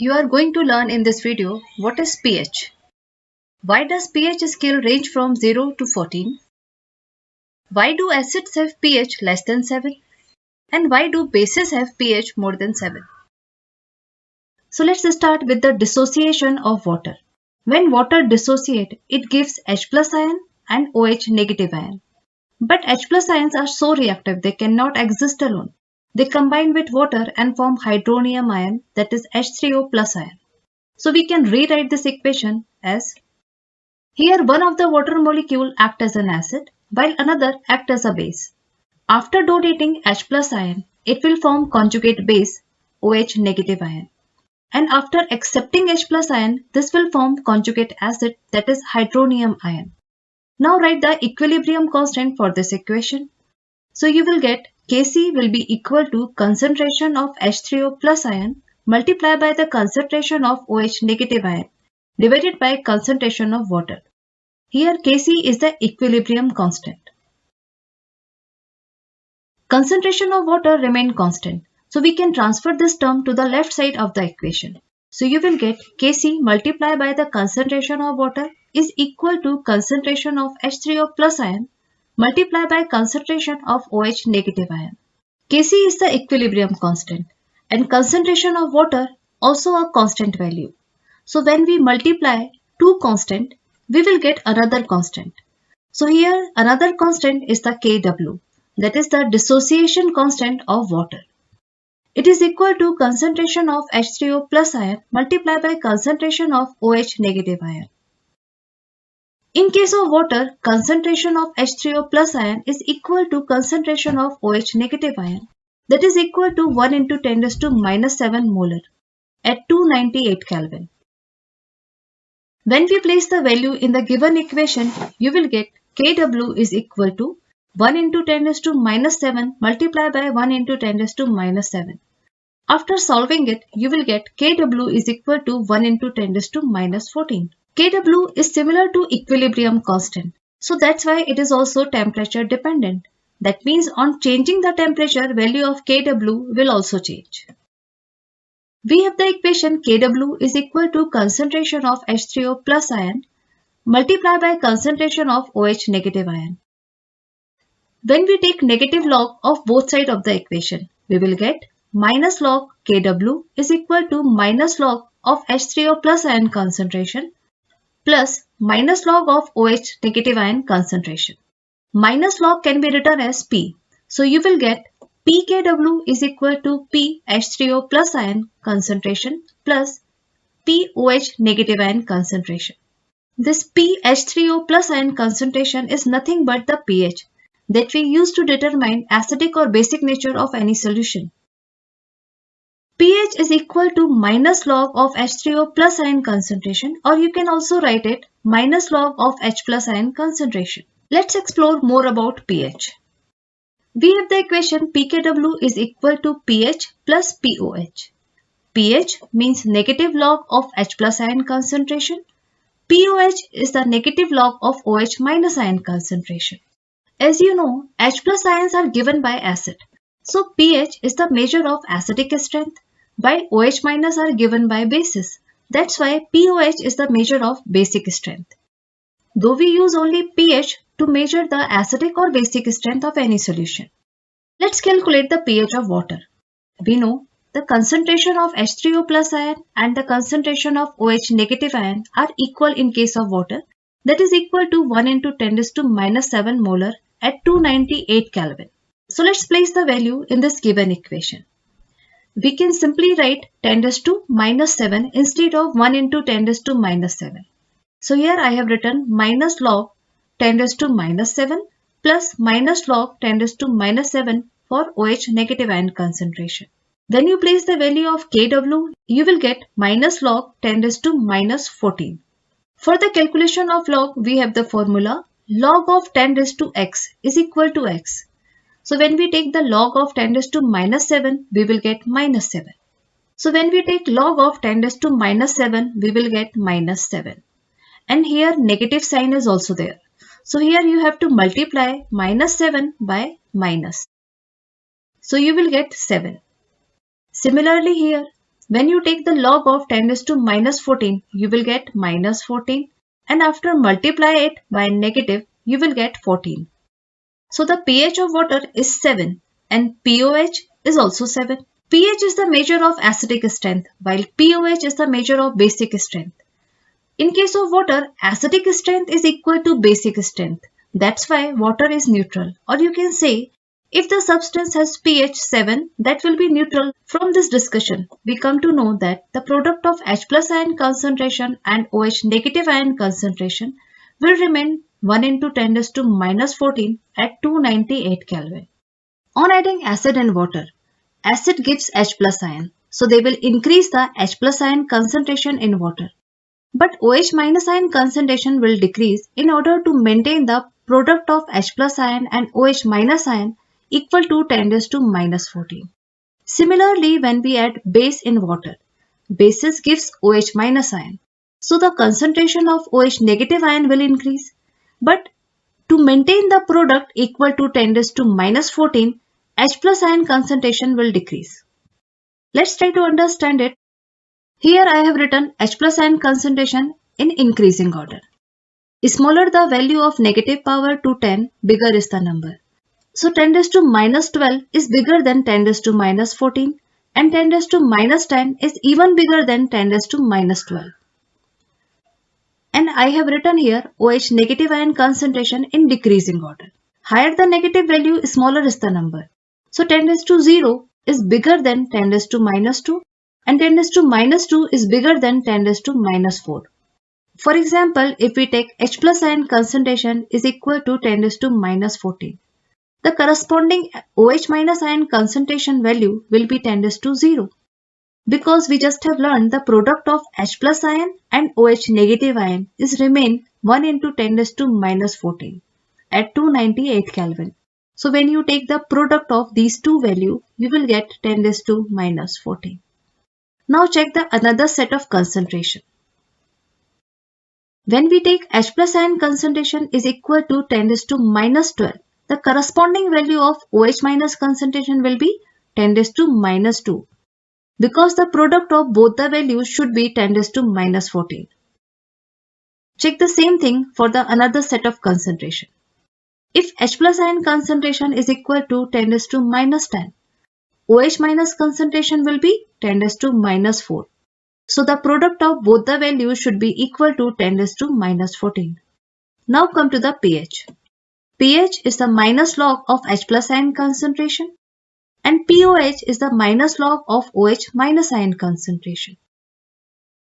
You are going to learn in this video what is pH. Why does pH scale range from 0 to 14? Why do acids have pH less than 7? And why do bases have pH more than 7? So let's start with the dissociation of water. When water dissociates, it gives H plus ion and OH negative ion. But H plus ions are so reactive they cannot exist alone. They combine with water and form hydronium ion, that is H3O plus ion. So we can rewrite this equation as, here one of the water molecule acts as an acid while another acts as a base. After donating H plus ion, it will form conjugate base OH negative ion. And after accepting H plus ion, this will form conjugate acid, that is hydronium ion. Now write the equilibrium constant for this equation. So you will get Kc will be equal to concentration of H3O plus ion multiplied by the concentration of OH negative ion divided by concentration of water. Here Kc is the equilibrium constant. Concentration of water remain constant. So we can transfer this term to the left side of the equation. So you will get Kc multiplied by the concentration of water is equal to concentration of H3O plus ion multiplied by concentration of OH negative ion. Kc is the equilibrium constant and concentration of water also a constant value. So when we multiply two constant, we will get another constant. So here another constant is the Kw, that is the dissociation constant of water. It is equal to concentration of H3O plus ion multiplied by concentration of OH negative ion. In case of water, concentration of H3O plus ion is equal to concentration of OH negative ion, that is equal to 1 into 10 raised to minus 7 molar at 298 Kelvin. When we place the value in the given equation, you will get Kw is equal to 1 into 10 raised to minus 7 multiplied by 1 into 10 raised to minus 7. After solving it, you will get Kw is equal to 1 into 10 raised to minus 14. Kw is similar to equilibrium constant. So that's why it is also temperature dependent. That means on changing the temperature, value of Kw will also change. We have the equation Kw is equal to concentration of H3O plus ion multiplied by concentration of OH negative ion. When we take negative log of both sides of the equation, we will get minus log Kw is equal to minus log of H3O plus ion concentration plus minus log of OH negative ion concentration. Minus log can be written as P. So you will get pKw is equal to P H3O plus ion concentration plus pOH negative ion concentration. This pH3O plus ion concentration is nothing but the pH that we use to determine acidic or basic nature of any solution. pH is equal to minus log of H3O plus ion concentration, or you can also write it minus log of H plus ion concentration. Let's explore more about pH. We have the equation pKw is equal to pH plus pOH. pH means negative log of H plus ion concentration. pOH is the negative log of OH minus ion concentration. As you know, H plus ions are given by acid. So pH is the measure of acidic strength, while OH minus are given by bases. That's why pOH is the measure of basic strength. Though we use only pH to measure the acidic or basic strength of any solution. Let's calculate the pH of water. We know the concentration of H3O plus ion and the concentration of OH negative ion are equal in case of water, that is equal to 1 into 10 raised to minus 7 molar at 298 Kelvin. So let's place the value in this given equation. We can simply write 10 raised to minus 7 instead of 1 into 10 raised to minus 7. So here I have written minus log 10 raised to minus 7 plus minus log 10 raised to minus 7 for OH negative ion concentration. When you place the value of Kw, you will get minus log 10 raised to minus 14. For the calculation of log, we have the formula log of 10 raised to x is equal to x. So when we take the log of 10 raised to minus 7, we will get minus 7. So when we take log of 10 raised to minus 7, we will get minus 7. And here negative sign is also there. So here you have to multiply minus 7 by minus. So you will get 7. Similarly here, When you take the log of 10 raised to minus 14, you will get minus 14, and after multiply it by negative, you will get 14. So the pH of water is 7 and pOH is also 7. pH is the measure of acidic strength while pOH is the measure of basic strength. In case of water, acidic strength is equal to basic strength. That's why water is neutral. Or you can say, if the substance has pH 7, that will be neutral. From this discussion, we come to know that the product of H plus ion concentration and OH negative ion concentration will remain 1 into 10 raised to minus 14 at 298 Kelvin. On adding acid and water, acid gives H plus ion. So they will increase the H plus ion concentration in water. But OH minus ion concentration will decrease in order to maintain the product of H plus ion and OH minus ion equal to 10 raised to minus 14. Similarly, when we add base in water, bases gives OH minus ion. So the concentration of OH negative ion will increase. But to maintain the product equal to 10 raised to minus 14, H plus ion concentration will decrease. Let's try to understand it. Here I have written H plus ion concentration in increasing order. Smaller the value of negative power to 10, bigger is the number. So 10 raised to minus 12 is bigger than 10 raised to minus 14 and 10 raised to minus 10 is even bigger than 10 raised to minus 12. And I have written here OH negative ion concentration in decreasing order. Higher the negative value, smaller is the number. So 10 raised to 0 is bigger than 10 raised to minus 2 and 10 raised to minus 2 is bigger than 10 raised to minus 4. For example, if we take H plus ion concentration is equal to 10 raised to minus 14, the corresponding OH minus ion concentration value will be 10 raised to 0. Because we just have learned the product of H plus ion and OH negative ion is remain 1 into 10 raised to minus 14 at 298 Kelvin. So when you take the product of these two values, you will get 10 raised to minus 14. Now check the another set of concentration. When we take H plus ion concentration is equal to 10 raised to minus 12, the corresponding value of OH minus concentration will be 10 raised to minus 2 because the product of both the values should be 10 raised to minus 14. Check the same thing for the another set of concentration. If H plus ion concentration is equal to 10 raised to minus 10, OH minus concentration will be 10 raised to minus 4. So the product of both the values should be equal to 10 raised to minus 14. Now come to the pH. pH is the minus log of H plus ion concentration and pOH is the minus log of OH minus ion concentration.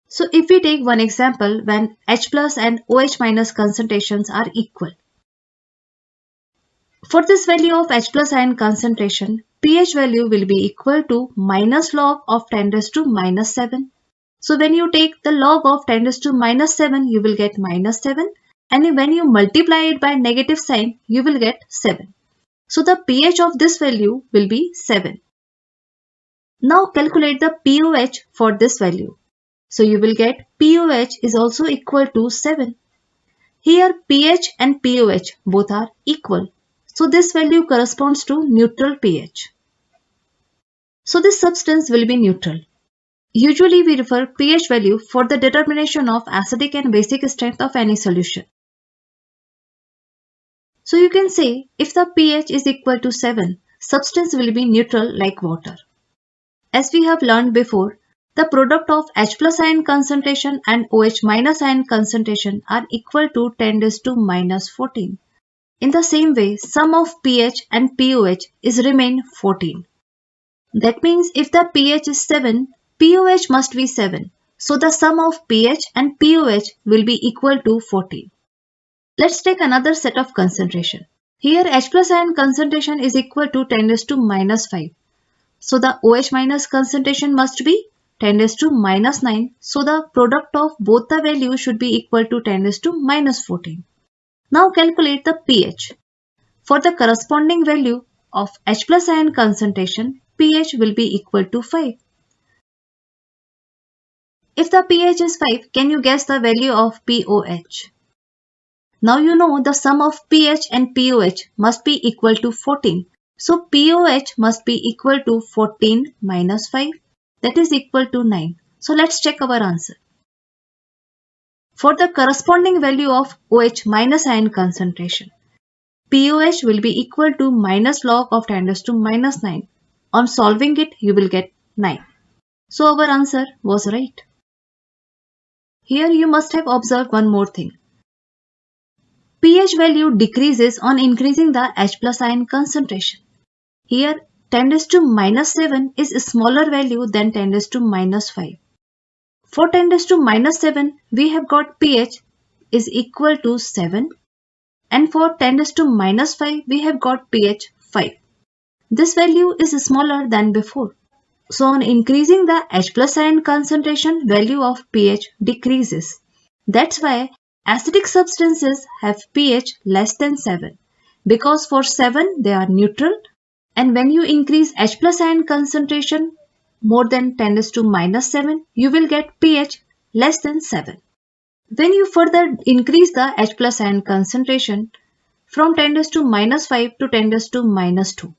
So if we take one example when H plus and OH minus concentrations are equal. For this value of H plus ion concentration, pH value will be equal to minus log of 10 raised to minus 7. So when you take the log of 10 raised to minus 7, you will get minus 7. And when you multiply it by negative sign, you will get 7. So the pH of this value will be 7. Now calculate the pOH for this value. So you will get pOH is also equal to 7. Here pH and pOH both are equal. So this value corresponds to neutral pH. So this substance will be neutral. Usually we refer pH value for the determination of acidic and basic strength of any solution. So you can say if the pH is equal to 7, substance will be neutral like water. As we have learned before, the product of H plus ion concentration and OH minus ion concentration are equal to 10 raised to minus 14. In the same way, sum of pH and pOH is remain 14. That means if the pH is 7, pOH must be 7. So the sum of pH and pOH will be equal to 14. Let's take another set of concentration. Here H plus ion concentration is equal to 10 raised to minus 5. So the OH minus concentration must be 10 raised to minus 9. So the product of both the values should be equal to 10 raised to minus 14. Now calculate the pH. For the corresponding value of H plus ion concentration, pH will be equal to 5. If the pH is 5, can you guess the value of pOH? Now you know the sum of pH and pOH must be equal to 14. So pOH must be equal to 14 minus 5. that is equal to 9. So let's check our answer. For the corresponding value of OH minus ion concentration, pOH will be equal to minus log of 10 raised to minus 9. On solving it, you will get 9. So our answer was right. Here you must have observed one more thing. pH value decreases on increasing the H plus ion concentration. Here 10 raised to minus 7 is a smaller value than 10 raised to minus 5. For 10 raised to minus 7, we have got pH is equal to 7. And for 10 raised to minus 5, we have got pH 5. This value is smaller than before. So on increasing the H plus ion concentration, value of pH decreases. That's why acidic substances have pH less than 7. Because for 7, they are neutral. And when you increase H plus ion concentration more than 10 raised to minus 7, you will get pH less than 7. When you further increase the H plus ion concentration from 10 raised to minus 5 to 10 raised to minus 2.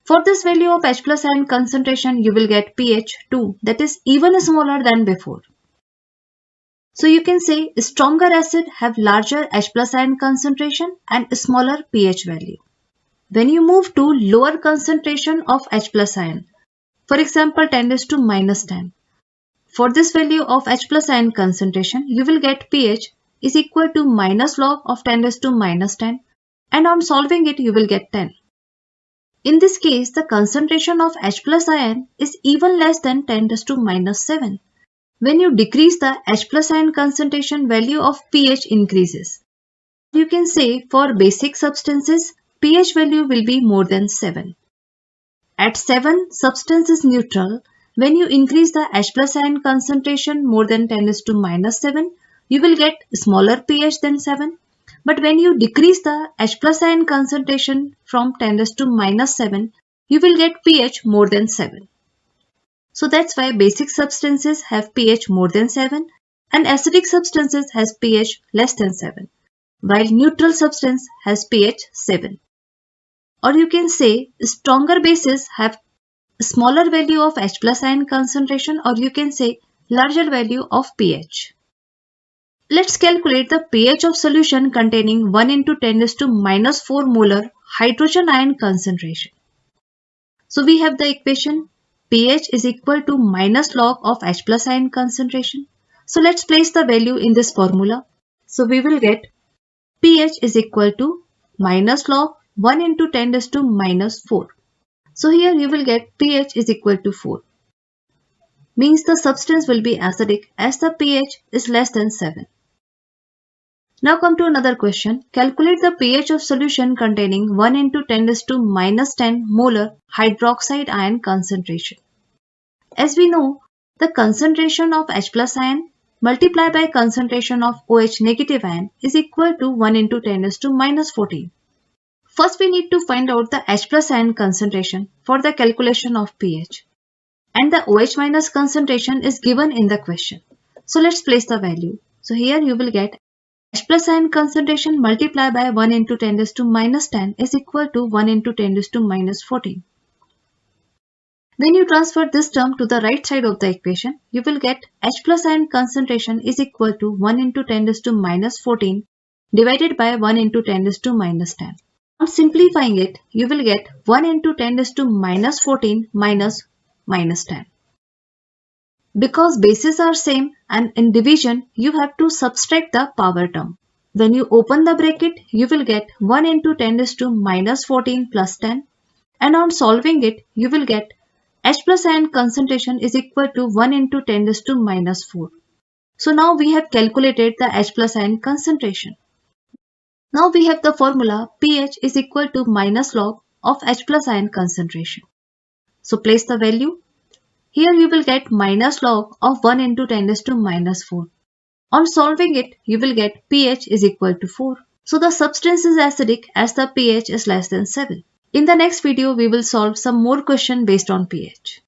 For this value of H plus ion concentration, you will get pH 2, that is even smaller than before. So you can say stronger acid have larger H plus ion concentration and smaller pH value. When you move to lower concentration of H plus ion, for example 10 raised to minus 10, for this value of H plus ion concentration, you will get pH is equal to minus log of 10 raised to minus 10, and on solving it you will get 10. In this case, the concentration of H plus ion is even less than 10 raised to minus 7. When you decrease the H plus ion concentration, value of pH increases. You can say for basic substances, pH value will be more than 7. At 7, substance is neutral. When you increase the H plus ion concentration more than 10 raised to minus 7, you will get smaller pH than 7. But when you decrease the H plus ion concentration from 10 raised to minus 7, you will get pH more than 7. So that's why basic substances have pH more than 7 and acidic substances has pH less than 7, while neutral substance has pH 7. Or you can say stronger bases have smaller value of H plus ion concentration, or you can say larger value of pH. Let's calculate the pH of solution containing 1 into 10 raised to minus 4 molar hydrogen ion concentration. So we have the equation pH is equal to minus log of H plus ion concentration. So let's place the value in this formula. So we will get pH is equal to minus log 1 into 10 raised to minus 4. So here you will get pH is equal to 4. Means the substance will be acidic as the pH is less than 7. Now come to another question. Calculate the pH of solution containing 1 into 10 raised to minus 10 molar hydroxide ion concentration. As we know, the concentration of H plus ion multiplied by concentration of OH negative ion is equal to 1 into 10 raised to minus 14. First we need to find out the H plus ion concentration for the calculation of pH. And the OH minus concentration is given in the question. So let's place the value. So here you will get H plus ion concentration multiplied by 1 into 10 raised to minus 10 is equal to 1 into 10 raised to minus 14. When you transfer this term to the right side of the equation, you will get H plus ion concentration is equal to 1 into 10 raised to minus 14 divided by 1 into 10 raised to minus 10. On simplifying it, you will get 1 into 10 raised to minus 14 minus minus 10. Because bases are same and in division, you have to subtract the power term. When you open the bracket, you will get 1 into 10 raised to minus 14 plus 10. And on solving it, you will get H plus ion concentration is equal to 1 into 10 raised to minus 4. So now we have calculated the H plus ion concentration. Now we have the formula pH is equal to minus log of H plus ion concentration. So place the value. Here you will get minus log of 1 into 10 raised to minus 4. On solving it, you will get pH is equal to 4. So the substance is acidic as the pH is less than 7. In the next video, we will solve some more questions based on pH.